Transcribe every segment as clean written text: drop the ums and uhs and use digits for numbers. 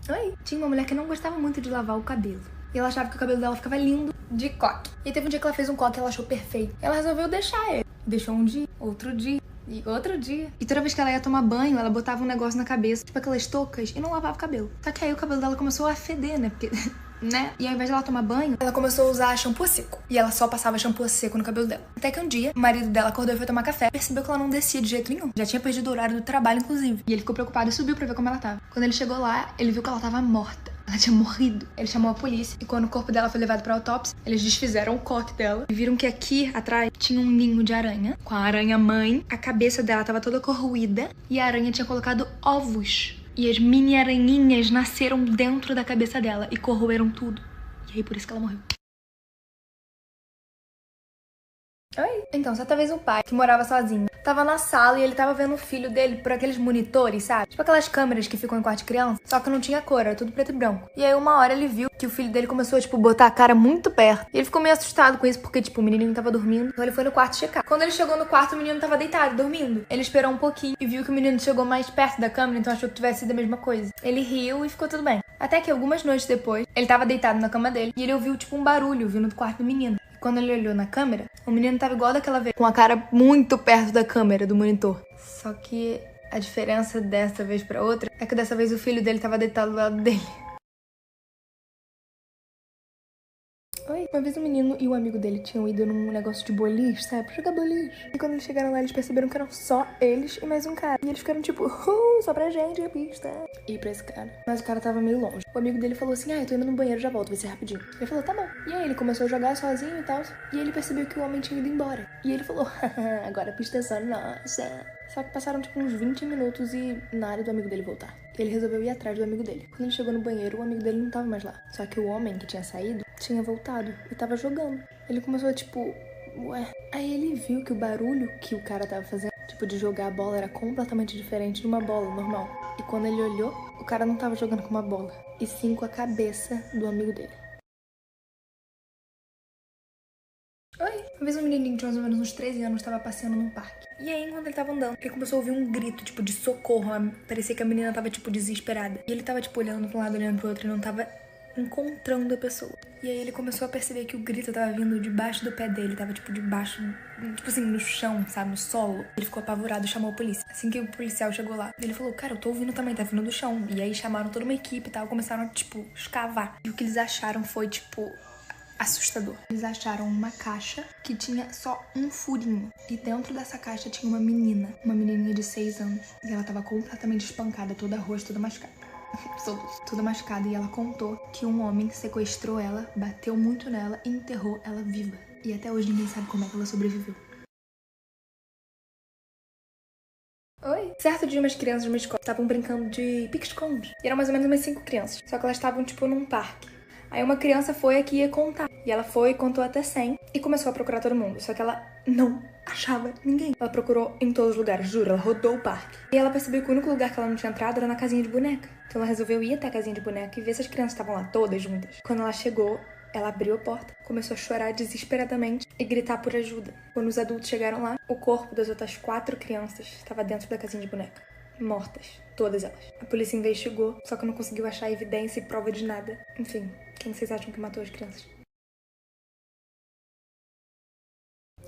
Oi. Tinha uma mulher que não gostava muito de lavar o cabelo. E ela achava que o cabelo dela ficava lindo de coque. E teve um dia que ela fez um coque e ela achou perfeito. Ela resolveu deixar ele. Deixou um dia, outro dia e outro dia. E toda vez que ela ia tomar banho, ela botava um negócio na cabeça, tipo aquelas toucas, e não lavava o cabelo. Só que aí o cabelo dela começou a feder, né? Porque... né? E ao invés de ela tomar banho, ela começou a usar shampoo seco. E ela só passava shampoo seco no cabelo dela. Até que um dia, o marido dela acordou e foi tomar café. Percebeu que ela não descia de jeito nenhum. Já tinha perdido o horário do trabalho, inclusive. E ele ficou preocupado e subiu pra ver como ela tava. Quando ele chegou lá, ele viu que ela tava morta. Ela tinha morrido. Ele chamou a polícia. E quando o corpo dela foi levado pra autópsia, eles desfizeram o coque dela. E viram que aqui atrás tinha um ninho de aranha. Com a aranha-mãe. A cabeça dela tava toda corroída. E a aranha tinha colocado ovos. E as mini aranhinhas nasceram dentro da cabeça dela. E corroeram tudo. E aí por isso que ela morreu. Oi? Então, certa vez um pai que morava sozinho tava na sala e ele tava vendo o filho dele por aqueles monitores, sabe? Tipo aquelas câmeras que ficam em quarto de criança, só que não tinha cor, era tudo preto e branco. E aí uma hora ele viu que o filho dele começou a, tipo, botar a cara muito perto. E ele ficou meio assustado com isso, porque, tipo, o menininho tava dormindo. Então ele foi no quarto checar. Quando ele chegou no quarto, o menino tava deitado, dormindo. Ele esperou um pouquinho e viu que o menino chegou mais perto da câmera, então achou que tivesse sido a mesma coisa. Ele riu e ficou tudo bem. Até que algumas noites depois, ele tava deitado na cama dele e ele ouviu, tipo, um barulho vindo do quarto do menino. Quando ele olhou na câmera, o menino tava igual daquela vez, com a cara muito perto da câmera do monitor. Só que a diferença dessa vez pra outra é que dessa vez o filho dele tava deitado do lado dele. Oi. Uma vez o menino e o amigo dele tinham ido num negócio de boliche, sabe? Pra jogar boliche. E quando eles chegaram lá, eles perceberam que eram só eles e mais um cara. E eles ficaram tipo, só pra gente a pista. E pra esse cara. Mas o cara tava meio longe. O amigo dele falou assim, eu tô indo no banheiro, já volto, vai ser rapidinho. Ele falou, tá bom. E aí ele começou a jogar sozinho e tal. E ele percebeu que o homem tinha ido embora. E ele falou, agora a pista é só nossa. Só que passaram tipo uns 20 minutos e nada do amigo dele voltar. Ele resolveu ir atrás do amigo dele. Quando ele chegou no banheiro, o amigo dele não tava mais lá. Só que o homem que tinha saído tinha voltado e tava jogando. Ele começou tipo, ué. Aí ele viu que o barulho que o cara tava fazendo, tipo de jogar a bola, era completamente diferente de uma bola normal. E quando ele olhou, o cara não tava jogando com uma bola, e sim com a cabeça do amigo dele. Oi. Uma vez um menininho de mais ou menos uns 13 anos tava passeando num parque. E aí, enquanto ele tava andando, ele começou a ouvir um grito, tipo, de socorro. Parecia que a menina tava, tipo, desesperada. E ele tava, tipo, olhando pra um lado, olhando pro outro e não tava encontrando a pessoa. E aí ele começou a perceber que o grito tava vindo debaixo do pé dele. Tava, tipo, debaixo, tipo assim, no chão, sabe? No solo. Ele ficou apavorado e chamou a polícia. Assim que o policial chegou lá, ele falou, cara, eu tô ouvindo também, tá vindo do chão. E aí chamaram toda uma equipe e tal, começaram a, tipo, escavar. E o que eles acharam foi, tipo... assustador. Eles acharam uma caixa que tinha só um furinho. E dentro dessa caixa tinha uma menina. Uma menininha de 6 anos. E ela tava completamente espancada, toda roxa, toda machucada. Toda machucada. E ela contou que um homem sequestrou ela, bateu muito nela e enterrou ela viva. E até hoje ninguém sabe como é que ela sobreviveu. Oi? Certo dia, umas crianças de uma escola estavam brincando de pique-esconde. E eram mais ou menos umas 5 crianças. Só que elas estavam, tipo, num parque. Aí uma criança foi aqui ia contar. E ela foi, contou até 100 e começou a procurar todo mundo. Só que ela não achava ninguém. Ela procurou em todos os lugares, juro. Ela rodou o parque. E ela percebeu que o único lugar que ela não tinha entrado era na casinha de boneca. Então ela resolveu ir até a casinha de boneca e ver se as crianças estavam lá todas juntas. Quando ela chegou, ela abriu a porta, começou a chorar desesperadamente e gritar por ajuda. Quando os adultos chegaram lá, o corpo das outras 4 crianças estava dentro da casinha de boneca. Mortas. Todas elas. A polícia investigou, só que não conseguiu achar evidência e prova de nada. Enfim, quem vocês acham que matou as crianças?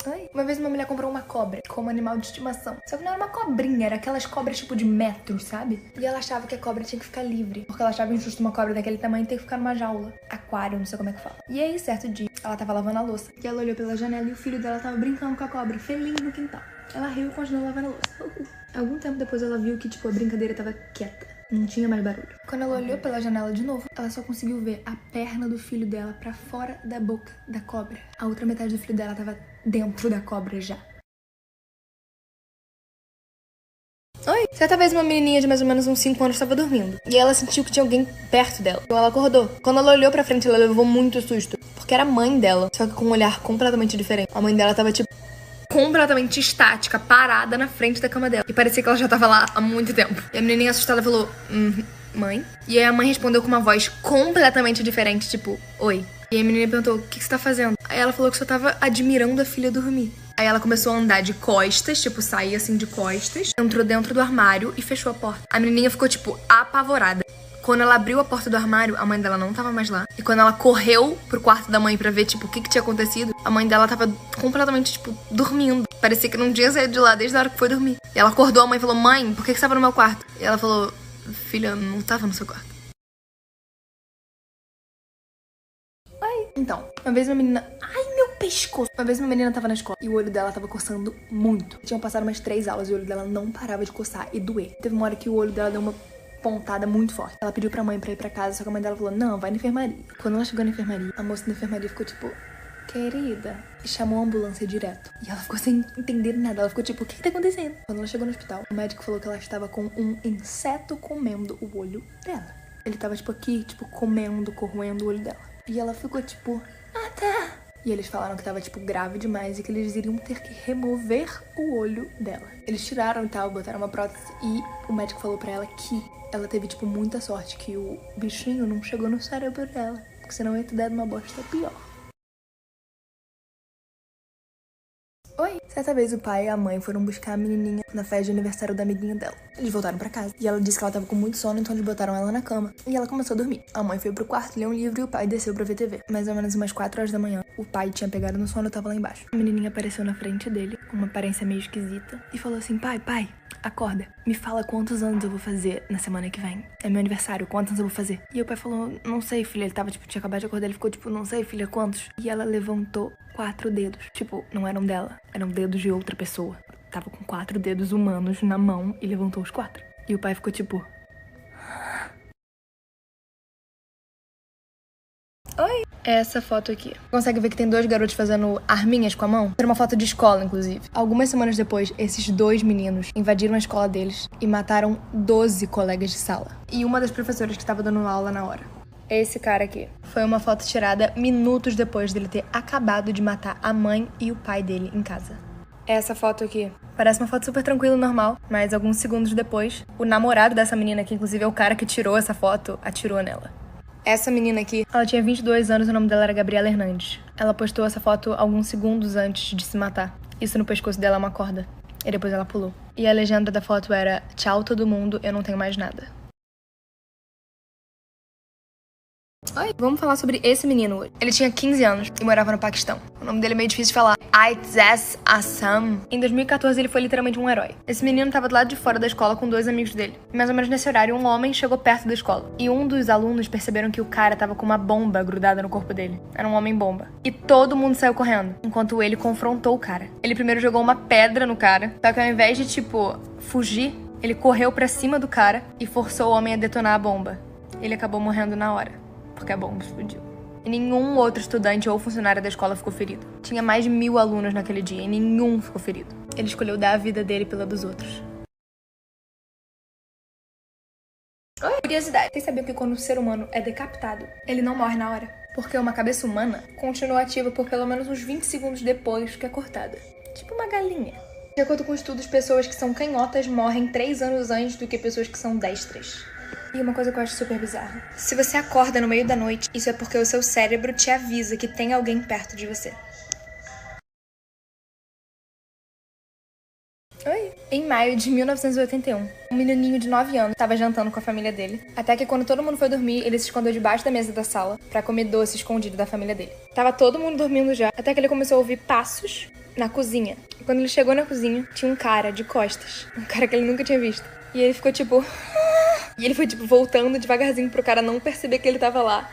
Oi? Uma vez uma mulher comprou uma cobra como animal de estimação. Só que não era uma cobrinha, era aquelas cobras tipo de metros, sabe? E ela achava que a cobra tinha que ficar livre. Porque ela achava injusto uma cobra daquele tamanho ter que ficar numa jaula. Aquário, não sei como é que fala. E aí, certo dia, ela tava lavando a louça. E ela olhou pela janela e o filho dela tava brincando com a cobra, feliz no quintal. Ela riu e continuou lavando a louça. Algum tempo depois ela viu que, tipo, a brincadeira tava quieta. Não tinha mais barulho. Quando ela olhou pela janela de novo, ela só conseguiu ver a perna do filho dela pra fora da boca da cobra. A outra metade do filho dela tava dentro da cobra já. Oi? Certa vez uma menininha de mais ou menos uns 5 anos estava dormindo. E ela sentiu que tinha alguém perto dela. Então ela acordou. Quando ela olhou pra frente, ela levou muito susto. Porque era a mãe dela, só que com um olhar completamente diferente. A mãe dela tava, tipo, completamente estática, parada na frente da cama dela. E parecia que ela já tava lá há muito tempo. E a menininha assustada falou, mãe? E aí a mãe respondeu com uma voz completamente diferente, tipo, oi. E aí a menina perguntou, o que você tá fazendo? Aí ela falou que só tava admirando a filha dormir. Aí ela começou a andar de costas, tipo, sair assim de costas, entrou dentro do armário e fechou a porta. A menininha ficou, tipo, apavorada. Quando ela abriu a porta do armário, a mãe dela não tava mais lá. E quando ela correu pro quarto da mãe pra ver, tipo, o que tinha acontecido, a mãe dela tava completamente, tipo, dormindo. Parecia que não tinha saído de lá desde a hora que foi dormir. E ela acordou, a mãe falou, mãe, por que você tava no meu quarto? E ela falou, filha, eu não tava no seu quarto. Então, uma vez uma menina... Ai, meu pescoço! Uma vez uma menina tava na escola e o olho dela tava coçando muito. Tinham passado umas 3 aulas e o olho dela não parava de coçar e doer. Teve uma hora que o olho dela deu uma pontada muito forte. Ela pediu pra mãe pra ir pra casa, só que a mãe dela falou, não, vai na enfermaria. Quando ela chegou na enfermaria, a moça da enfermaria ficou tipo, querida, e chamou a ambulância direto. E ela ficou sem entender nada. Ela ficou tipo, o que tá acontecendo? Quando ela chegou no hospital, o médico falou que ela estava com um inseto comendo o olho dela. Ele tava tipo aqui, tipo, comendo, corroendo o olho dela. E ela ficou tipo, ah tá. E eles falaram que tava tipo grave demais e que eles iriam ter que remover o olho dela. Eles tiraram e tal, botaram uma prótese e o médico falou pra ela que ela teve tipo muita sorte que o bichinho não chegou no cérebro dela, porque senão ia ter dado uma bosta pior. Oi! Certa vez o pai e a mãe foram buscar a menininha na festa de aniversário da amiguinha dela. Eles voltaram pra casa e ela disse que ela tava com muito sono, então eles botaram ela na cama e ela começou a dormir. A mãe foi pro quarto, leu um livro e o pai desceu pra ver TV. Mais ou menos umas 4 horas da manhã, o pai tinha pegado no sono e tava lá embaixo. A menininha apareceu na frente dele, com uma aparência meio esquisita, e falou assim, pai, acorda, me fala quantos anos eu vou fazer na semana que vem. É meu aniversário, quantos anos eu vou fazer? E o pai falou, não sei, filha. Ele tava, tipo, tinha acabado de acordar, ele ficou, tipo, não sei, filha, quantos? E ela levantou 4 dedos. Tipo, não eram dela, eram dedos de outra pessoa. Tava com 4 dedos humanos na mão e levantou os 4. E o pai ficou, tipo... Oi! Essa foto aqui. Consegue ver que tem 2 garotos fazendo arminhas com a mão? Era uma foto de escola, inclusive. Algumas semanas depois, esses 2 meninos invadiram a escola deles e mataram 12 colegas de sala. E uma das professoras que estava dando aula na hora. Esse cara aqui. Foi uma foto tirada minutos depois dele ter acabado de matar a mãe e o pai dele em casa. Essa foto aqui. Parece uma foto super tranquila e normal, mas alguns segundos depois, o namorado dessa menina, que inclusive é o cara que tirou essa foto, atirou nela. Essa menina aqui, ela tinha 22 anos e o nome dela era Gabriela Hernandes. Ela postou essa foto alguns segundos antes de se matar. Isso no pescoço dela é uma corda. E depois ela pulou. E a legenda da foto era, tchau todo mundo, eu não tenho mais nada. Oi, vamos falar sobre esse menino hoje. Ele tinha 15 anos e morava no Paquistão. O nome dele é meio difícil de falar. Aitzes Assam. Em 2014, ele foi literalmente um herói. Esse menino tava do lado de fora da escola com 2 amigos dele. E mais ou menos nesse horário, um homem chegou perto da escola. E um dos alunos perceberam que o cara tava com uma bomba grudada no corpo dele. Era um homem-bomba. E todo mundo saiu correndo, enquanto ele confrontou o cara. Ele primeiro jogou uma pedra no cara, só que ao invés de, tipo, fugir, ele correu pra cima do cara e forçou o homem a detonar a bomba. Ele acabou morrendo na hora, porque a bomba explodiu. E nenhum outro estudante ou funcionário da escola ficou ferido. Tinha mais de 1000 alunos naquele dia e nenhum ficou ferido. Ele escolheu dar a vida dele pela dos outros. Oi? Curiosidade. Vocês sabiam que quando o ser humano é decapitado, ele não morre na hora? Porque uma cabeça humana continua ativa por pelo menos uns 20 segundos depois que é cortada. Tipo uma galinha. De acordo com estudos, pessoas que são canhotas morrem 3 anos antes do que pessoas que são destras. E uma coisa que eu acho super bizarra. Se você acorda no meio da noite, isso é porque o seu cérebro te avisa que tem alguém perto de você. Oi. Em maio de 1981, um menininho de 9 anos estava jantando com a família dele. Até que quando todo mundo foi dormir, ele se escondeu debaixo da mesa da sala pra comer doce escondido da família dele. Tava todo mundo dormindo já, até que ele começou a ouvir passos na cozinha. E quando ele chegou na cozinha, tinha um cara de costas. Um cara que ele nunca tinha visto. E ele ficou tipo... E ele foi, tipo, voltando devagarzinho pro cara não perceber que ele tava lá.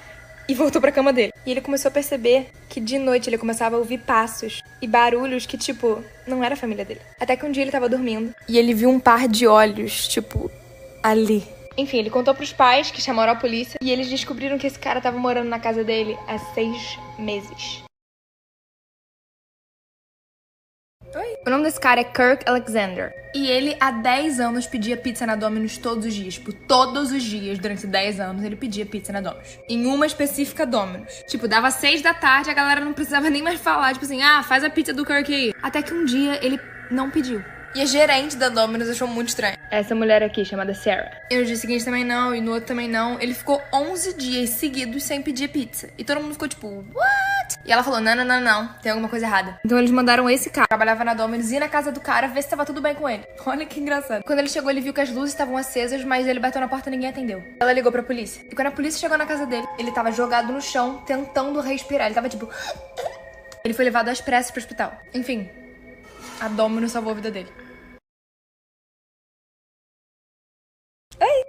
E voltou pra cama dele. E ele começou a perceber que de noite ele começava a ouvir passos e barulhos que, tipo, não era a família dele. Até que um dia ele tava dormindo e ele viu um par de olhos, tipo, ali. Enfim, ele contou pros pais, que chamaram a polícia, e eles descobriram que esse cara tava morando na casa dele há 6 meses. Oi. O nome desse cara é Kirk Alexander. E ele, há 10 anos, pedia pizza na Domino's todos os dias. Tipo, todos os dias, durante 10 anos, ele pedia pizza na Domino's. Em uma específica Domino's. Tipo, dava 6 da tarde, a galera não precisava nem mais falar. Tipo assim, ah, faz a pizza do Kirk aí. Até que um dia, ele não pediu. E a gerente da Domino's achou muito estranho. Essa mulher aqui, chamada Sarah. E no dia seguinte também não, e no outro também não. Ele ficou 11 dias seguidos sem pedir pizza. E todo mundo ficou tipo, what? E ela falou, não, tem alguma coisa errada. Então eles mandaram esse cara, trabalhava na Domino's, ir na casa do cara, ver se tava tudo bem com ele. Olha que engraçado. Quando ele chegou, ele viu que as luzes estavam acesas, mas ele bateu na porta e ninguém atendeu. Ela ligou pra polícia. E quando a polícia chegou na casa dele, ele tava jogado no chão, tentando respirar. Ele tava tipo... Ele foi levado às pressas pro hospital. Enfim, a Domino's salvou a vida dele.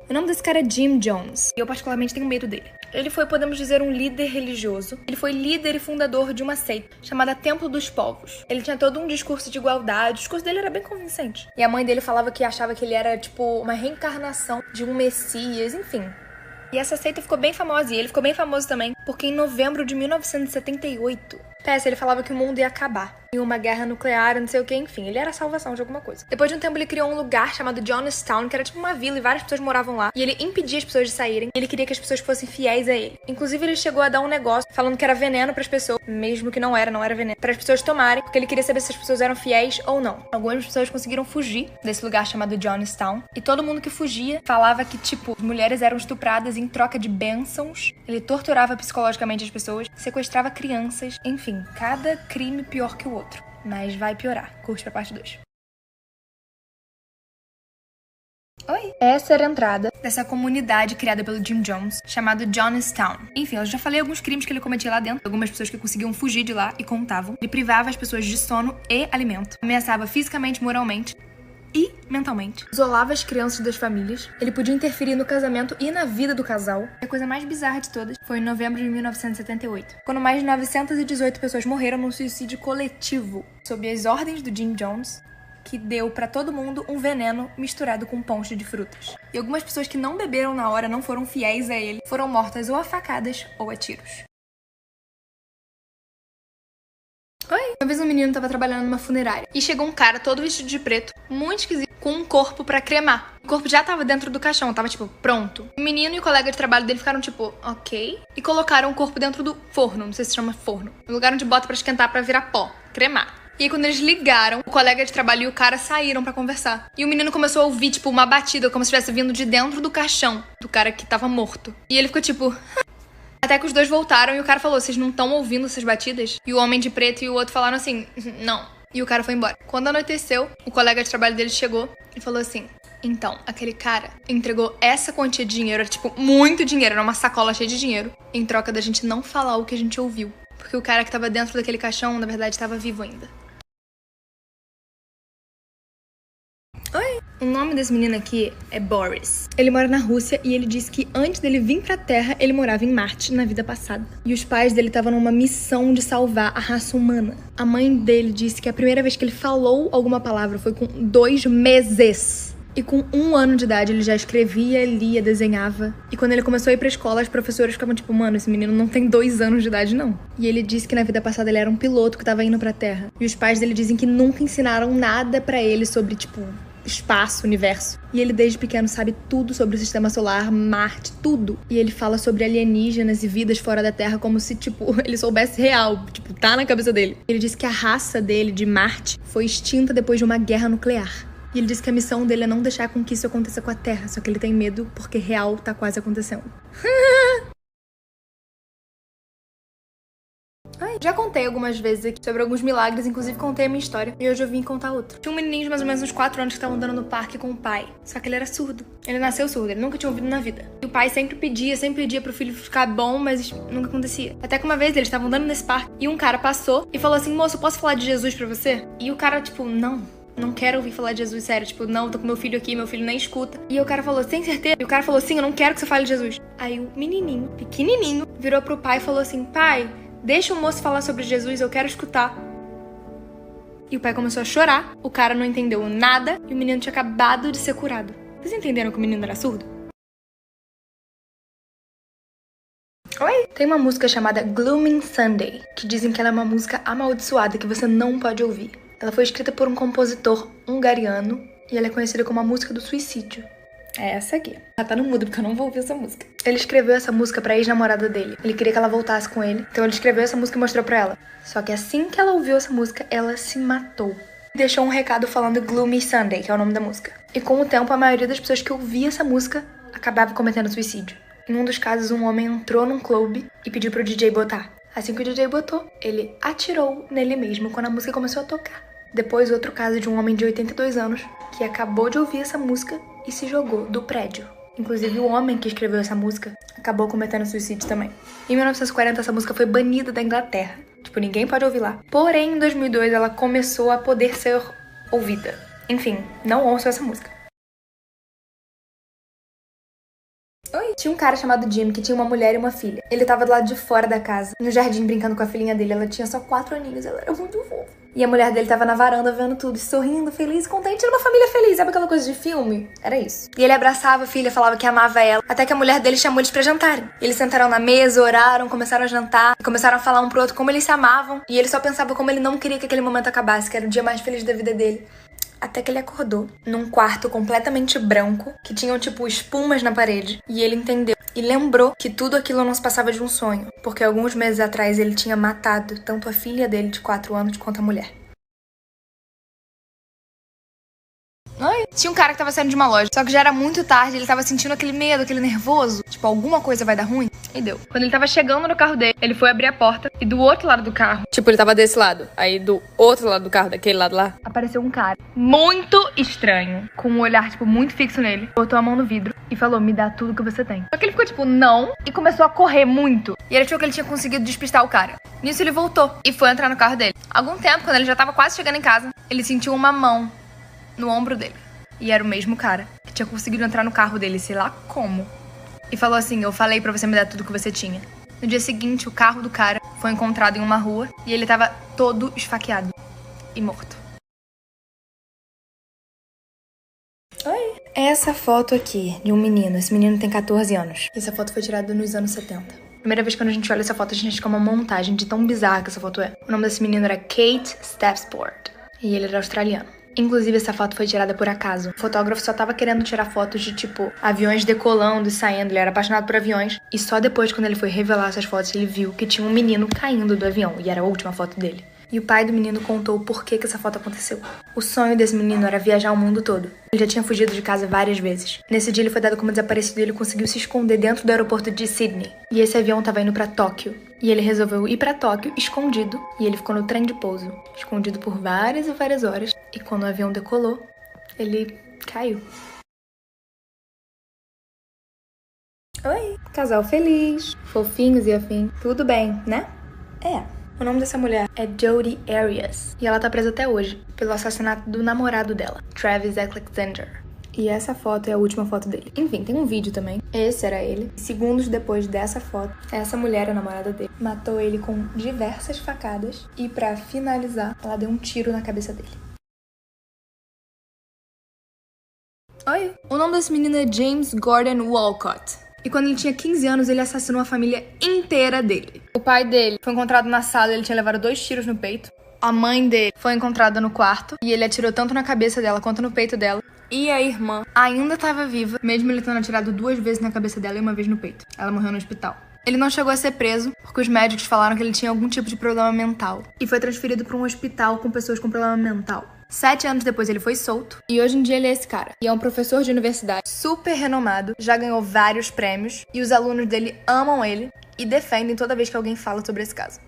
O nome desse cara é Jim Jones, e eu particularmente tenho medo dele. Ele foi, podemos dizer, um líder religioso. Ele foi líder e fundador de uma seita chamada Templo dos Povos. Ele tinha todo um discurso de igualdade, o discurso dele era bem convincente. E a mãe dele falava que achava que ele era, tipo, uma reencarnação de um messias, enfim. E essa seita ficou bem famosa, e ele ficou bem famoso também, porque em novembro de 1978, ele falava que o mundo ia acabar. Em uma guerra nuclear, não sei o que, enfim, ele era a salvação de alguma coisa. Depois de um tempo, ele criou um lugar chamado Jonestown, que era tipo uma vila e várias pessoas moravam lá. E ele impedia as pessoas de saírem. Ele queria que as pessoas fossem fiéis a ele. Inclusive, ele chegou a dar um negócio falando que era veneno pras pessoas, mesmo que não era veneno, para as pessoas tomarem, porque ele queria saber se as pessoas eram fiéis ou não. Algumas pessoas conseguiram fugir desse lugar chamado Jonestown. E todo mundo que fugia falava que, tipo, as mulheres eram estupradas em troca de bênçãos. Ele torturava psicologicamente as pessoas, sequestrava crianças, enfim, cada crime pior que o outro. Mas vai piorar. Curte pra parte 2. Oi! Essa era a entrada dessa comunidade criada pelo Jim Jones, chamado Jonestown. Enfim, eu já falei alguns crimes que ele cometia lá dentro. Algumas pessoas que conseguiam fugir de lá e contavam. Ele privava as pessoas de sono e alimento. Ameaçava fisicamente, moralmente e mentalmente. Isolava as crianças das famílias. Ele podia interferir no casamento e na vida do casal. A coisa mais bizarra de todas foi em novembro de 1978, quando mais de 918 pessoas morreram num suicídio coletivo, sob as ordens do Jim Jones, que deu pra todo mundo um veneno misturado com ponche de frutas. E algumas pessoas que não beberam na hora, não foram fiéis a ele, foram mortas ou a facadas ou a tiros. Oi! Uma vez um menino tava trabalhando numa funerária e chegou um cara todo vestido de preto, muito esquisito, com um corpo pra cremar. O corpo já tava dentro do caixão, tava tipo, pronto. O menino e o colega de trabalho dele ficaram tipo, ok. E colocaram o corpo dentro do forno, não sei se chama forno. Lugaram de bota pra esquentar pra virar pó, cremar. E aí, quando eles ligaram, o colega de trabalho e o cara saíram pra conversar. E o menino começou a ouvir, tipo, uma batida, como se estivesse vindo de dentro do caixão do cara que tava morto. E ele ficou tipo... Até que os dois voltaram e o cara falou, vocês não estão ouvindo essas batidas? E o homem de preto e o outro falaram assim, não. E o cara foi embora. Quando anoiteceu, o colega de trabalho dele chegou e falou assim, então, aquele cara entregou essa quantia de dinheiro, era tipo muito dinheiro, era uma sacola cheia de dinheiro, em troca da gente não falar o que a gente ouviu. Porque o cara que tava dentro daquele caixão, na verdade, estava vivo ainda. Oi! O nome desse menino aqui é Boris. Ele mora na Rússia e ele disse que antes dele vir pra Terra, ele morava em Marte na vida passada. E os pais dele estavam numa missão de salvar a raça humana. A mãe dele disse que a primeira vez que ele falou alguma palavra foi com 2 meses. E com 1 ano de idade ele já escrevia, lia, desenhava. E quando ele começou a ir pra escola, as professoras ficavam tipo, mano, esse menino não tem 2 anos de idade, não. E ele disse que na vida passada ele era um piloto que tava indo pra Terra. E os pais dele dizem que nunca ensinaram nada pra ele sobre, tipo... espaço, universo. E ele desde pequeno sabe tudo sobre o sistema solar, Marte, tudo. E ele fala sobre alienígenas e vidas fora da Terra como se, tipo, ele soubesse real. Tipo, tá na cabeça dele. Ele disse que a raça dele, de Marte, foi extinta depois de uma guerra nuclear. E ele disse que a missão dele é não deixar com que isso aconteça com a Terra. Só que ele tem medo porque real tá quase acontecendo. Ai, já contei algumas vezes aqui sobre alguns milagres, inclusive contei a minha história. E hoje eu vim contar outro. Tinha um menininho de mais ou menos uns 4 anos que tava andando no parque com o pai. Só que ele era surdo. Ele nasceu surdo, ele nunca tinha ouvido na vida. E o pai sempre pedia pro filho ficar bom, mas nunca acontecia. Até que uma vez eles estavam andando nesse parque e um cara passou e falou assim, moço, posso falar de Jesus pra você? E o cara, tipo, não quero ouvir falar de Jesus, sério. Tipo, não, tô com meu filho aqui, meu filho nem escuta. E o cara falou, tem certeza? E o cara falou, sim, eu não quero que você fale de Jesus. Aí o menininho, pequenininho, virou pro pai e falou assim, pai, deixa o moço falar sobre Jesus, eu quero escutar. E o pai começou a chorar, o cara não entendeu nada e o menino tinha acabado de ser curado. Vocês entenderam que o menino era surdo? Oi? Tem uma música chamada Glooming Sunday, que dizem que ela é uma música amaldiçoada que você não pode ouvir. Ela foi escrita por um compositor hungariano e ela é conhecida como a música do suicídio. É essa aqui. Ela tá no mudo porque eu não vou ouvir essa música. Ele escreveu essa música pra ex-namorada dele. Ele queria que ela voltasse com ele. Então ele escreveu essa música e mostrou pra ela. Só que assim que ela ouviu essa música, ela se matou. deixou um recado falando Gloomy Sunday, que é o nome da música. E com o tempo, a maioria das pessoas que ouvia essa música acabava cometendo suicídio. Em um dos casos, um homem entrou num clube e pediu pro DJ botar. Assim que o DJ botou, ele atirou nele mesmo quando a música começou a tocar. Depois, outro caso de um homem de 82 anos que acabou de ouvir essa música e se jogou do prédio. Inclusive, o homem que escreveu essa música acabou cometendo suicídio também. Em 1940, essa música foi banida da Inglaterra. Tipo, ninguém pode ouvir lá. Porém, em 2002, ela começou a poder ser ouvida. Enfim, não ouçam essa música. Oi. Tinha um cara chamado Jim que tinha uma mulher e uma filha. Ele tava do lado de fora da casa, no jardim, brincando com a filhinha dele. Ela tinha só 4 aninhos, ela era muito fofa. E a mulher dele tava na varanda vendo tudo, sorrindo, feliz, contente. Era uma família feliz, sabe aquela coisa de filme? Era isso. E ele abraçava a filha, falava que amava ela, até que a mulher dele chamou eles pra jantarem. Eles sentaram na mesa, oraram, começaram a jantar, começaram a falar um pro outro como eles se amavam. E ele só pensava como ele não queria que aquele momento acabasse, que era o dia mais feliz da vida dele. Até que ele acordou num quarto completamente branco, que tinham, tipo, espumas na parede. E ele entendeu e lembrou que tudo aquilo não se passava de um sonho, porque alguns meses atrás ele tinha matado tanto a filha dele de 4 anos quanto a mulher. Oi. Tinha um cara que tava saindo de uma loja, só que já era muito tarde, ele tava sentindo aquele medo, aquele nervoso, tipo, alguma coisa vai dar ruim. E deu. Quando ele tava chegando no carro dele, ele foi abrir a porta e do outro lado do carro, tipo, ele tava desse lado, aí do outro lado do carro, daquele lado lá, apareceu um cara muito estranho, com um olhar, tipo, muito fixo nele, botou a mão no vidro e falou, me dá tudo que você tem. Só que ele ficou tipo, não, e começou a correr muito. E ele achou que ele tinha conseguido despistar o cara. Nisso ele voltou e foi entrar no carro dele. Algum tempo, quando ele já tava quase chegando em casa, ele sentiu uma mão no ombro dele. E era o mesmo cara que tinha conseguido entrar no carro dele, sei lá como. E falou assim, eu falei pra você me dar tudo que você tinha. No dia seguinte, o carro do cara foi encontrado em uma rua e ele tava todo esfaqueado e morto. Oi. Essa foto aqui de um menino, esse menino tem 14 anos. Essa foto foi tirada nos anos 70. Primeira vez que a gente olha essa foto, a gente acha que é uma montagem de tão bizarra que essa foto é. O nome desse menino era Kate Stepsport e ele era australiano. Inclusive, essa foto foi tirada por acaso. O fotógrafo só tava querendo tirar fotos de, tipo, aviões decolando e saindo. Ele era apaixonado por aviões. E só depois, quando ele foi revelar essas fotos, ele viu que tinha um menino caindo do avião. E era a última foto dele. E o pai do menino contou o porquê que essa foto aconteceu. O sonho desse menino era viajar o mundo todo. Ele já tinha fugido de casa várias vezes. Nesse dia, ele foi dado como desaparecido e ele conseguiu se esconder dentro do aeroporto de Sydney. E esse avião tava indo pra Tóquio. E ele resolveu ir pra Tóquio escondido. E ele ficou no trem de pouso, escondido por várias e várias horas. E quando o avião decolou, ele caiu. Oi! Casal feliz, fofinhos e afim. Tudo bem, né? É. O nome dessa mulher é Jodi Arias. E ela tá presa até hoje pelo assassinato do namorado dela, Travis Alexander. E essa foto é a última foto dele. Enfim, tem um vídeo também. Esse era ele. Segundos depois dessa foto, essa mulher, a namorada dele, matou ele com diversas facadas. E pra finalizar, ela deu um tiro na cabeça dele. Oi! O nome desse menino é James Gordon Walcott. E quando ele tinha 15 anos, ele assassinou a família inteira dele. O pai dele foi encontrado na sala, ele tinha levado 2 tiros no peito. A mãe dele foi encontrada no quarto e ele atirou tanto na cabeça dela quanto no peito dela. E a irmã ainda estava viva, mesmo ele tendo atirado 2 vezes na cabeça dela e 1 vez no peito. Ela morreu no hospital. Ele não chegou a ser preso, porque os médicos falaram que ele tinha algum tipo de problema mental. E foi transferido para um hospital com pessoas com problema mental. 7 anos depois ele foi solto, e hoje em dia ele é esse cara. E é um professor de universidade super renomado, já ganhou vários prêmios, e os alunos dele amam ele e defendem toda vez que alguém fala sobre esse caso.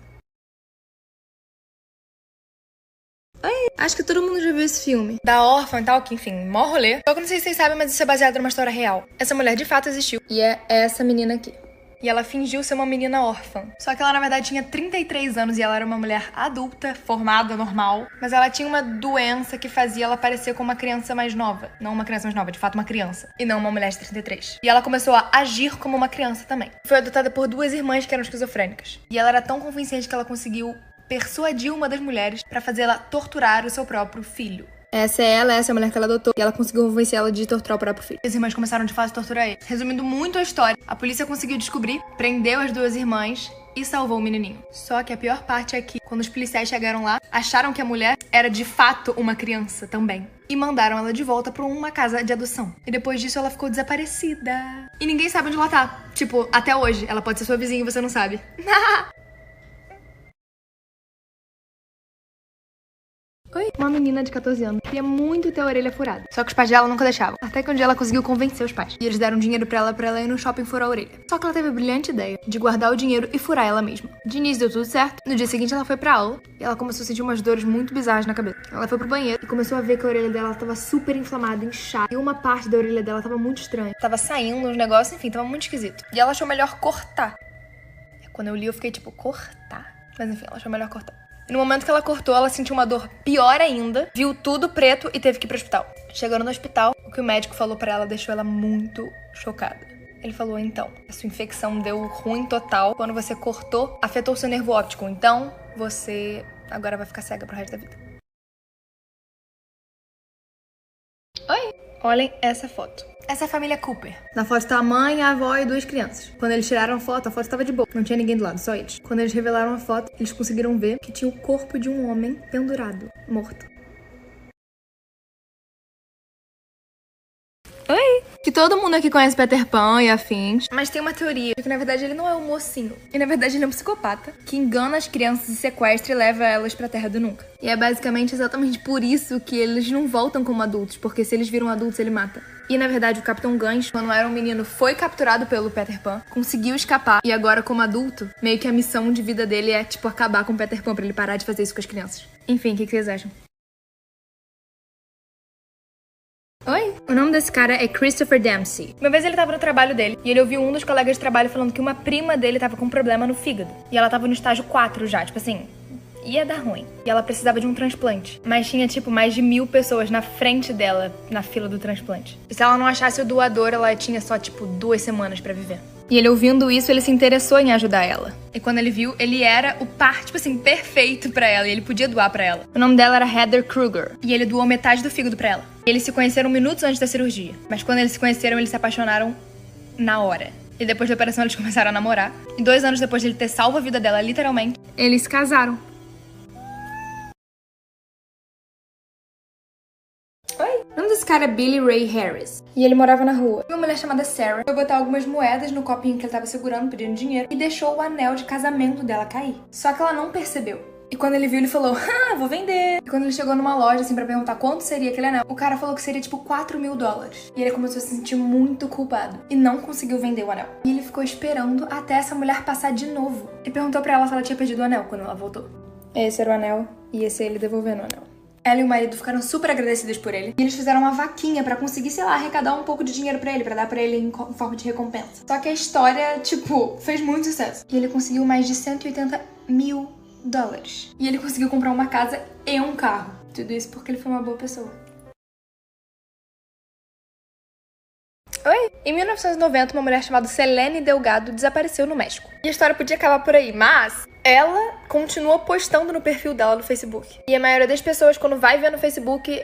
Oi. Acho que todo mundo já viu esse filme. Da órfã e tal, que enfim, mó rolê. Eu não sei se vocês sabem, mas isso é baseado numa história real. Essa mulher de fato existiu, e é essa menina aqui. E ela fingiu ser uma menina órfã. Só que ela, na verdade, tinha 33 anos e ela era uma mulher adulta, formada, normal. Mas ela tinha uma doença que fazia ela parecer como uma criança mais nova. Não uma criança mais nova, de fato uma criança. E não uma mulher de 33. E ela começou a agir como uma criança também. Foi adotada por 2 irmãs que eram esquizofrênicas. E ela era tão convincente que ela conseguiu persuadir uma das mulheres pra fazer ela torturar o seu próprio filho. Essa é a mulher que ela adotou. E ela conseguiu convencer ela de torturar o próprio filho. As irmãs começaram de fato a torturar ele. Resumindo muito a história, a polícia conseguiu descobrir, prendeu as 2 irmãs e salvou o menininho. Só que a pior parte é que, quando os policiais chegaram lá, acharam que a mulher era de fato uma criança também. E mandaram ela de volta pra uma casa de adoção. E depois disso ela ficou desaparecida. E ninguém sabe onde ela tá. Tipo, até hoje. Ela pode ser sua vizinha e você não sabe. Oi, uma menina de 14 anos queria muito ter a orelha furada. Só que os pais dela nunca deixavam. Até que um dia ela conseguiu convencer os pais. E eles deram dinheiro pra ela ir no shopping furar a orelha. Só que ela teve a brilhante ideia de guardar o dinheiro e furar ela mesma. De início deu tudo certo. No dia seguinte ela foi pra aula e ela começou a sentir umas dores muito bizarras na cabeça. Ela foi pro banheiro e começou a ver que a orelha dela tava super inflamada, inchada. E uma parte da orelha dela tava muito estranha. Tava saindo uns negócios, enfim, tava muito esquisito. E ela achou melhor cortar. Quando eu li, eu fiquei tipo, cortar? Mas enfim, ela achou melhor cortar. E no momento que ela cortou, ela sentiu uma dor pior ainda, viu tudo preto e teve que ir pro hospital. Chegando no hospital, o que o médico falou pra ela deixou ela muito chocada. Ele falou, então, a sua infecção deu ruim total. Quando você cortou, afetou seu nervo óptico. Então, você agora vai ficar cega pro resto da vida. Oi! Olhem essa foto. Essa é a família Cooper. Na foto tá a mãe, a avó e 2 crianças. Quando eles tiraram a foto estava de boa. Não tinha ninguém do lado, só eles. Quando eles revelaram a foto, eles conseguiram ver que tinha o corpo de um homem pendurado, morto. Oi! Que todo mundo aqui conhece Peter Pan e afins. Mas tem uma teoria de que, na verdade, ele não é um mocinho. E, na verdade, ele é um psicopata que engana as crianças e sequestra e leva elas pra Terra do Nunca. E é basicamente exatamente por isso que eles não voltam como adultos. Porque se eles viram adultos, ele mata. E, na verdade, o Capitão Gancho, quando era um menino, foi capturado pelo Peter Pan, conseguiu escapar. E agora, como adulto, meio que a missão de vida dele é, tipo, acabar com o Peter Pan pra ele parar de fazer isso com as crianças. Enfim, o que vocês acham? Oi? O nome desse cara é Christopher Dempsey. Uma vez ele tava no trabalho dele e ele ouviu um dos colegas de trabalho falando que uma prima dele tava com um problema no fígado. E ela tava no estágio 4 já, tipo assim, ia dar ruim. E ela precisava de um transplante. Mas tinha, tipo, mais de 1000 pessoas na frente dela na fila do transplante. E se ela não achasse o doador, ela tinha só, tipo, 2 semanas pra viver. E ele ouvindo isso, ele se interessou em ajudar ela. E quando ele viu, ele era o par, tipo assim, perfeito pra ela. E ele podia doar pra ela. O nome dela era Heather Kruger. E ele doou metade do fígado pra ela. Eles se conheceram minutos antes da cirurgia. Mas quando eles se conheceram, eles se apaixonaram na hora. E depois da operação, eles começaram a namorar. E 2 anos depois de ele ter salvo a vida dela, literalmente, eles se casaram. Oi? O nome desse cara é Billy Ray Harris. E ele morava na rua. Uma mulher chamada Sarah foi botar algumas moedas no copinho que ele tava segurando, pedindo dinheiro, e deixou o anel de casamento dela cair. Só que ela não percebeu. E quando ele viu, ele falou, vou vender. E quando ele chegou numa loja, assim, pra perguntar quanto seria aquele anel, o cara falou que seria, tipo, $4.000. E ele começou a se sentir muito culpado. E não conseguiu vender o anel. E ele ficou esperando até essa mulher passar de novo. E perguntou pra ela se ela tinha perdido o anel quando ela voltou. Esse era o anel, e esse é ele devolvendo o anel. Ela e o marido ficaram super agradecidos por ele. E eles fizeram uma vaquinha pra conseguir, sei lá, arrecadar um pouco de dinheiro pra ele, pra dar pra ele em forma de recompensa. Só que a história, tipo, fez muito sucesso. E ele conseguiu mais de $180 mil. E ele conseguiu comprar uma casa e um carro. Tudo isso porque ele foi uma boa pessoa. Oi? Em 1990, uma mulher chamada Selene Delgado desapareceu no México. E a história podia acabar por aí, mas ela continua postando no perfil dela no Facebook. E a maioria das pessoas, quando vai ver no Facebook,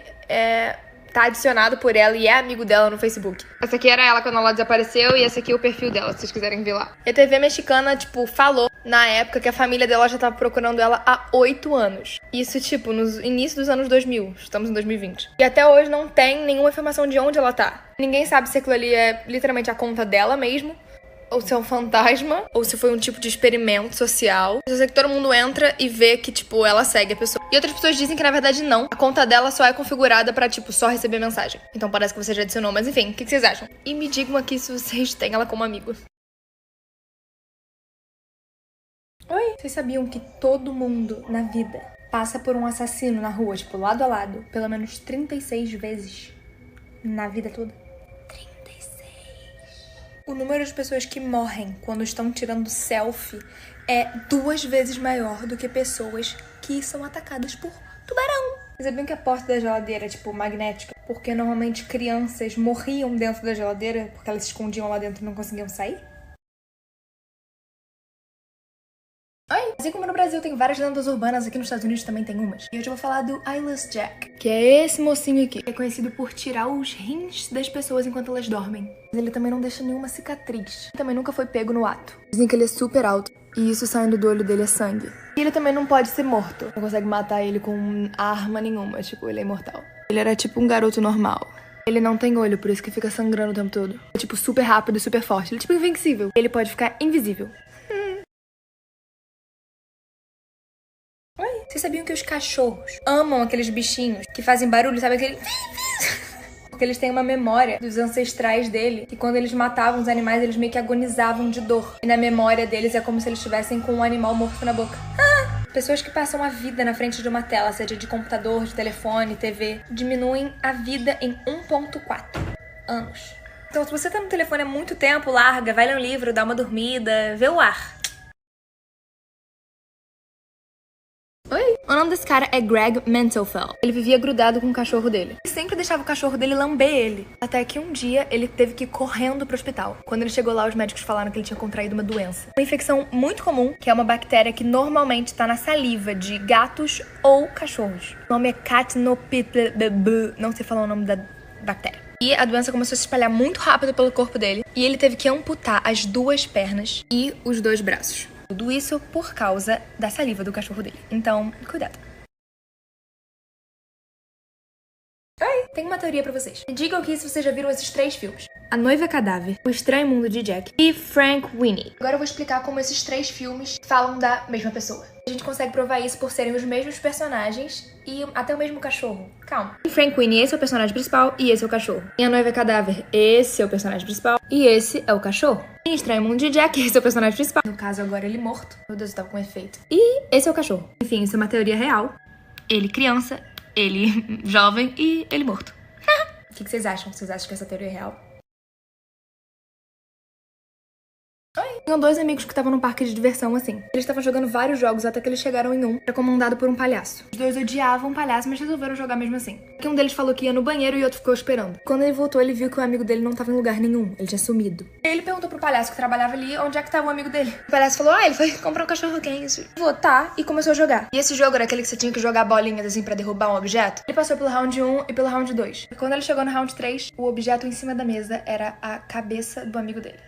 tá adicionado por ela e é amigo dela no Facebook. Essa aqui era ela quando ela desapareceu e esse aqui é o perfil dela, se vocês quiserem ver lá. E a TV mexicana, tipo, falou na época que a família dela já tava procurando ela há 8 anos. Isso, tipo, no início dos anos 2000. Estamos em 2020. E até hoje não tem nenhuma informação de onde ela tá. Ninguém sabe se aquilo ali é literalmente a conta dela mesmo, ou se é um fantasma, ou se foi um tipo de experimento social. Eu sei que todo mundo entra e vê que, tipo, ela segue a pessoa. E outras pessoas dizem que, na verdade, não. A conta dela só é configurada pra, tipo, só receber mensagem. Então parece que você já adicionou. Mas, enfim, o que vocês acham? E me digam aqui se vocês têm ela como amigo. Oi? Vocês sabiam que todo mundo na vida passa por um assassino na rua, tipo, lado a lado, pelo menos 36 vezes na vida toda? O número de pessoas que morrem quando estão tirando selfie é 2 vezes maior do que pessoas que são atacadas por tubarão. Vocês sabiam que a porta da geladeira é, tipo, magnética? Porque normalmente crianças morriam dentro da geladeira porque elas se escondiam lá dentro e não conseguiam sair? Oi! Assim como no Brasil tem várias lendas urbanas, aqui nos Estados Unidos também tem umas. E hoje eu vou falar do Eyeless Jack, que é esse mocinho aqui. É conhecido por tirar os rins das pessoas enquanto elas dormem. Mas ele também não deixa nenhuma cicatriz. Ele também nunca foi pego no ato. Dizem que ele é super alto e isso saindo do olho dele é sangue. E ele também não pode ser morto. Não consegue matar ele com arma nenhuma, tipo, ele é imortal. Ele era tipo um garoto normal. Ele não tem olho, por isso que fica sangrando o tempo todo. É tipo super rápido e super forte. Ele é tipo invencível. Ele pode ficar invisível. Vocês sabiam que os cachorros amam aqueles bichinhos que fazem barulho, sabe aquele... Porque eles têm uma memória dos ancestrais dele, que quando eles matavam os animais, eles meio que agonizavam de dor. E na memória deles é como se eles estivessem com um animal morto na boca. Pessoas que passam a vida na frente de uma tela, seja de computador, de telefone, TV, diminuem a vida em 1,4 anos. Então, se você tá no telefone há muito tempo, larga, vai ler um livro, dá uma dormida, vê o ar. Oi? O nome desse cara é Greg Mentelfeld. Ele vivia grudado com o cachorro dele. Ele sempre deixava o cachorro dele lamber ele. Até que um dia ele teve que ir correndo pro hospital. Quando ele chegou lá, os médicos falaram que ele tinha contraído uma doença. Uma infecção muito comum, que é uma bactéria que normalmente tá na saliva de gatos ou cachorros. O nome é Catnopitl... Não sei falar o nome da bactéria. E a doença começou a se espalhar muito rápido pelo corpo dele. E ele teve que amputar as 2 pernas e os 2 braços. Tudo isso por causa da saliva do cachorro dele. Então, cuidado. Oi, tenho uma teoria pra vocês. Me digam aqui se vocês já viram esses 3 filmes. A Noiva Cadáver, O Estranho Mundo de Jack e Frank Winnie. Agora eu vou explicar como esses 3 filmes falam da mesma pessoa. A gente consegue provar isso por serem os mesmos personagens e até o mesmo cachorro. Calma. Em Frank Winnie, esse é o personagem principal e esse é o cachorro. Em A Noiva Cadáver, esse é o personagem principal e esse é o cachorro. Em Estranho Mundo de Jack, esse é o personagem principal. No caso, agora ele morto. Meu Deus, eu tava com efeito. E esse é o cachorro. Enfim, isso é uma teoria real. Ele criança, ele jovem e ele morto. O que vocês acham? Vocês acham que essa teoria é real? Tinham 2 amigos que estavam num parque de diversão, assim. Eles estavam jogando vários jogos até que eles chegaram em um, que era comandado por um palhaço. Os 2 odiavam o palhaço, mas resolveram jogar mesmo assim. Porque um deles falou que ia no banheiro e o outro ficou esperando. Quando ele voltou, ele viu que o amigo dele não tava em lugar nenhum. Ele tinha sumido. Aí ele perguntou pro palhaço que trabalhava ali onde é que tava o amigo dele. O palhaço falou, ele foi comprar um cachorro quente. Vou, tá, e começou a jogar. E esse jogo era aquele que você tinha que jogar bolinhas assim pra derrubar um objeto. Ele passou pelo round 1 e pelo round 2. E quando ele chegou no round 3, o objeto em cima da mesa era a cabeça do amigo dele.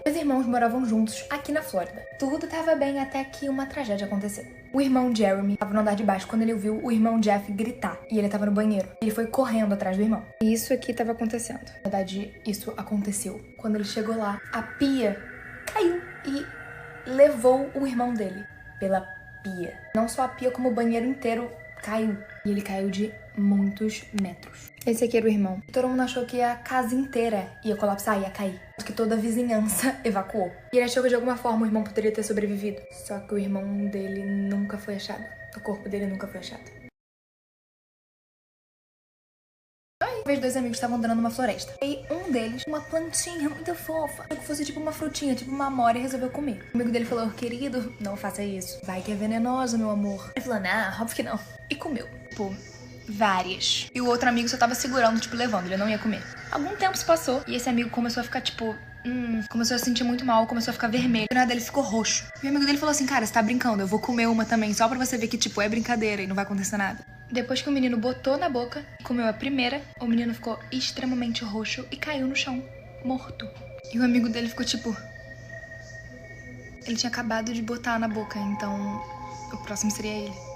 Os irmãos moravam juntos aqui na Flórida. Tudo tava bem até que uma tragédia aconteceu. O irmão Jeremy estava no andar de baixo quando ele ouviu o irmão Jeff gritar. E ele estava no banheiro. Ele foi correndo atrás do irmão. E isso aqui estava acontecendo. Na verdade, isso aconteceu. Quando ele chegou lá, a pia caiu e levou o irmão dele pela pia. Não só a pia, como o banheiro inteiro caiu. E ele caiu de muitos metros. Esse aqui era o irmão. Todo mundo achou que a casa inteira ia colapsar, ia cair. Que toda a vizinhança evacuou. E ele achou que de alguma forma o irmão poderia ter sobrevivido. Só que o irmão dele nunca foi achado. O corpo dele nunca foi achado. Uma vez 2 amigos estavam andando numa floresta. E um deles, uma plantinha muito fofa, que fosse tipo uma frutinha, tipo uma amora, e resolveu comer. O amigo dele falou, querido, não faça isso. Vai que é venenoso, meu amor. Ele falou, não, óbvio que não. E comeu. Tipo, várias. E o outro amigo só tava segurando, tipo, levando. Ele não ia comer. Algum tempo se passou e esse amigo começou a ficar, tipo... começou a se sentir muito mal, começou a ficar vermelho. Do nada ele ficou roxo. E o amigo dele falou assim, cara, você tá brincando, eu vou comer uma também, só pra você ver que, tipo, é brincadeira e não vai acontecer nada. Depois que o menino botou na boca, comeu a primeira, o menino ficou extremamente roxo e caiu no chão, morto. E o amigo dele ficou, tipo... Ele tinha acabado de botar na boca, então o próximo seria ele.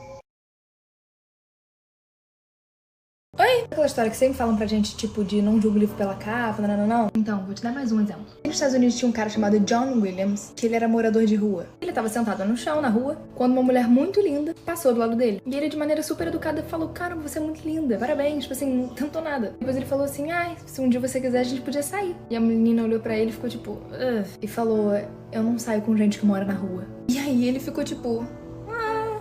Oi! Aquela história que sempre falam pra gente, tipo, de não julga o livro pela capa, não. Então, vou te dar mais um exemplo. Nos Estados Unidos tinha um cara chamado John Williams, que ele era morador de rua. Ele tava sentado no chão, na rua, quando uma mulher muito linda passou do lado dele. E ele, de maneira super educada, falou, cara, você é muito linda, parabéns, tipo assim, não tentou nada. Depois ele falou assim, se um dia você quiser, a gente podia sair. E a menina olhou pra ele e ficou tipo, ugh, e falou, eu não saio com gente que mora na rua. E aí ele ficou tipo...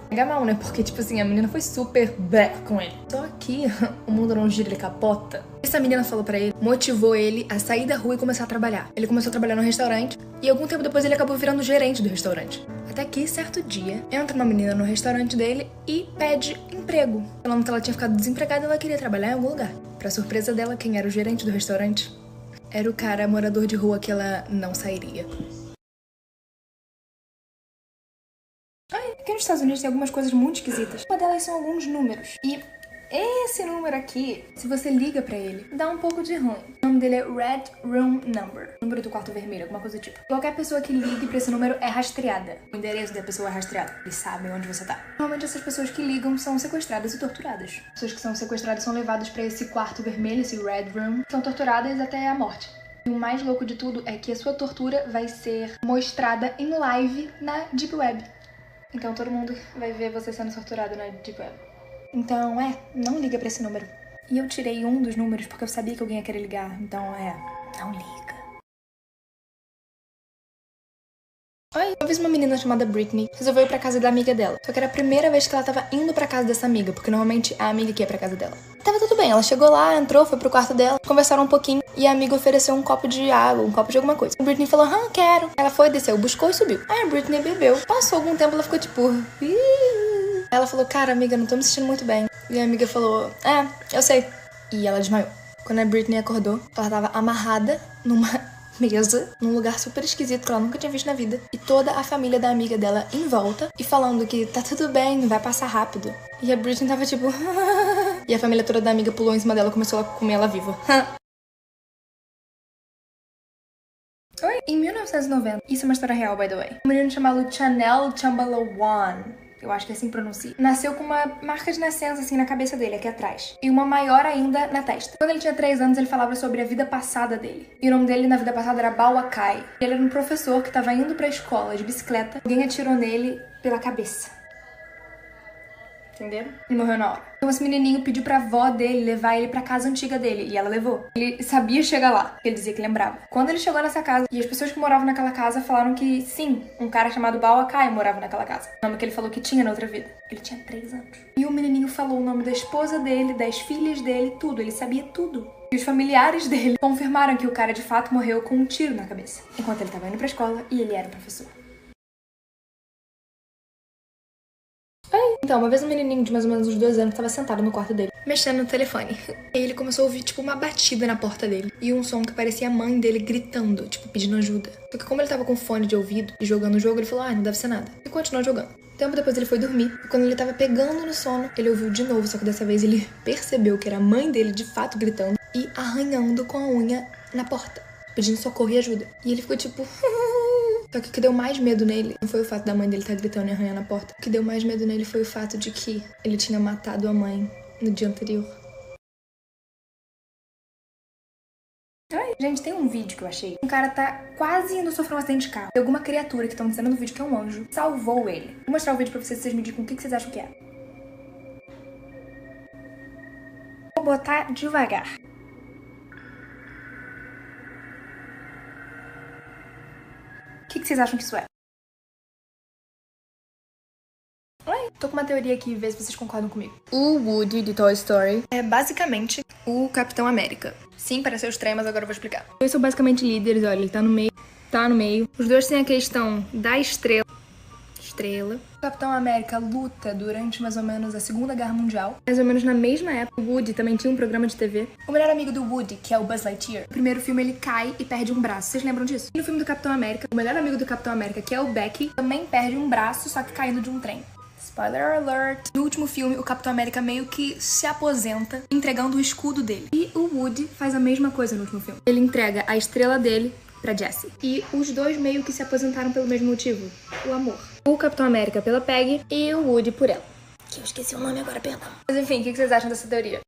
Pega mal, né? Porque, tipo assim, a menina foi super back com ele. Só que o mundo não gira, ele capota. Essa menina falou pra ele, motivou ele a sair da rua e começar a trabalhar. Ele começou a trabalhar no restaurante e algum tempo depois ele acabou virando gerente do restaurante. Até que, certo dia, entra uma menina no restaurante dele e pede emprego. Falando que ela tinha ficado desempregada e ela queria trabalhar em algum lugar. Pra surpresa dela, quem era o gerente do restaurante era o cara morador de rua que ela não sairia. Aqui nos Estados Unidos tem algumas coisas muito esquisitas. Uma delas são alguns números. E esse número aqui, se você liga pra ele, dá um pouco de ruim. O nome dele é Red Room Number. Número do quarto vermelho, alguma coisa do tipo. Qualquer pessoa que ligue pra esse número é rastreada. O endereço da pessoa é rastreado. Eles sabem onde você tá. Normalmente essas pessoas que ligam são sequestradas e torturadas. Pessoas que são sequestradas são levadas pra esse quarto vermelho, esse Red Room. São torturadas até a morte. E o mais louco de tudo é que a sua tortura vai ser mostrada em live na Deep Web. Então todo mundo vai ver você sendo torturado na Deep Web. Então, não liga pra esse número. E eu tirei um dos números porque eu sabia que alguém ia querer ligar. Então, não liga. Oi, uma vez uma menina chamada Britney resolveu ir pra casa da amiga dela. Só que era a primeira vez que ela tava indo pra casa dessa amiga, porque normalmente a amiga que ia pra casa dela. Tava tudo bem, ela chegou lá, entrou, foi pro quarto dela, conversaram um pouquinho e a amiga ofereceu um copo de água, um copo de alguma coisa. A Britney falou, quero. Ela foi, desceu, buscou e subiu. Aí a Britney bebeu. Passou algum tempo, ela ficou tipo... Ela falou, cara, amiga, não tô me sentindo muito bem. E a amiga falou, eu sei. E ela desmaiou. Quando a Britney acordou, ela tava amarrada numa mesa, num lugar super esquisito que ela nunca tinha visto na vida. E toda a família da amiga dela em volta e falando que tá tudo bem, vai passar rápido. E a Britney tava tipo... E a família toda da amiga pulou em cima dela e começou a comer ela viva. Oi? Em 1990, isso é uma história real, by the way, um menino chamado Chanel Chambalawan, eu acho que é assim que pronuncia, nasceu com uma marca de nascença assim na cabeça dele, aqui atrás, e uma maior ainda na testa. Quando ele tinha 3 anos, ele falava sobre a vida passada dele. E o nome dele na vida passada era Bawakai. Ele era um professor que tava indo pra escola de bicicleta, alguém atirou nele pela cabeça. Entenderam? Ele morreu na hora. Então esse menininho pediu pra avó dele levar ele pra casa antiga dele. E ela levou. Ele sabia chegar lá. Ele dizia que lembrava. Quando ele chegou nessa casa, e as pessoas que moravam naquela casa falaram que sim, um cara chamado Bawakai morava naquela casa. O nome que ele falou que tinha na outra vida. Ele tinha 3 anos. E o menininho falou o nome da esposa dele, das filhas dele, tudo. Ele sabia tudo. E os familiares dele confirmaram que o cara de fato morreu com um tiro na cabeça. Enquanto ele tava indo pra escola e ele era o professor. Então, uma vez um menininho de mais ou menos uns 2 anos tava sentado no quarto dele, mexendo no telefone. E ele começou a ouvir, tipo, uma batida na porta dele. E um som que parecia a mãe dele gritando, tipo, pedindo ajuda. Só que como ele tava com fone de ouvido e jogando o jogo, ele falou, não deve ser nada. E continuou jogando. Tempo depois ele foi dormir. E quando ele tava pegando no sono, ele ouviu de novo. Só que dessa vez ele percebeu que era a mãe dele de fato gritando e arranhando com a unha na porta, pedindo socorro e ajuda. E ele ficou tipo... Só que o que deu mais medo nele não foi o fato da mãe dele estar gritando e arranhando a porta. O que deu mais medo nele foi o fato de que ele tinha matado a mãe no dia anterior. Gente, tem um vídeo que eu achei. Um cara tá quase indo sofrer um acidente de carro. E alguma criatura que estão dizendo no vídeo que é um anjo salvou ele. Vou mostrar o vídeo pra vocês me digam o que vocês acham que é. Vou botar devagar. O que vocês acham que isso é? Oi, tô com uma teoria aqui, vê se vocês concordam comigo. O Woody de Toy Story é basicamente o Capitão América. Sim, pareceu estranho, mas agora eu vou explicar. Eles são basicamente líderes, olha, ele tá no meio. Os dois têm a questão da estrela. O Capitão América luta durante mais ou menos a Segunda Guerra Mundial. Mais ou menos na mesma época, o Woody também tinha um programa de TV. O melhor amigo do Woody, que é o Buzz Lightyear, no primeiro filme ele cai e perde um braço. Vocês lembram disso? E no filme do Capitão América, o melhor amigo do Capitão América, que é o Bucky, também perde um braço, só que caindo de um trem. Spoiler alert! No último filme, o Capitão América meio que se aposenta, entregando o escudo dele. E o Woody faz a mesma coisa no último filme. Ele entrega a estrela dele pra Jessie. E os dois meio que se aposentaram pelo mesmo motivo, o amor. O Capitão América pela Peggy e o Woody por ela. Que eu esqueci o nome agora, perdão. Mas enfim, o que vocês acham dessa teoria?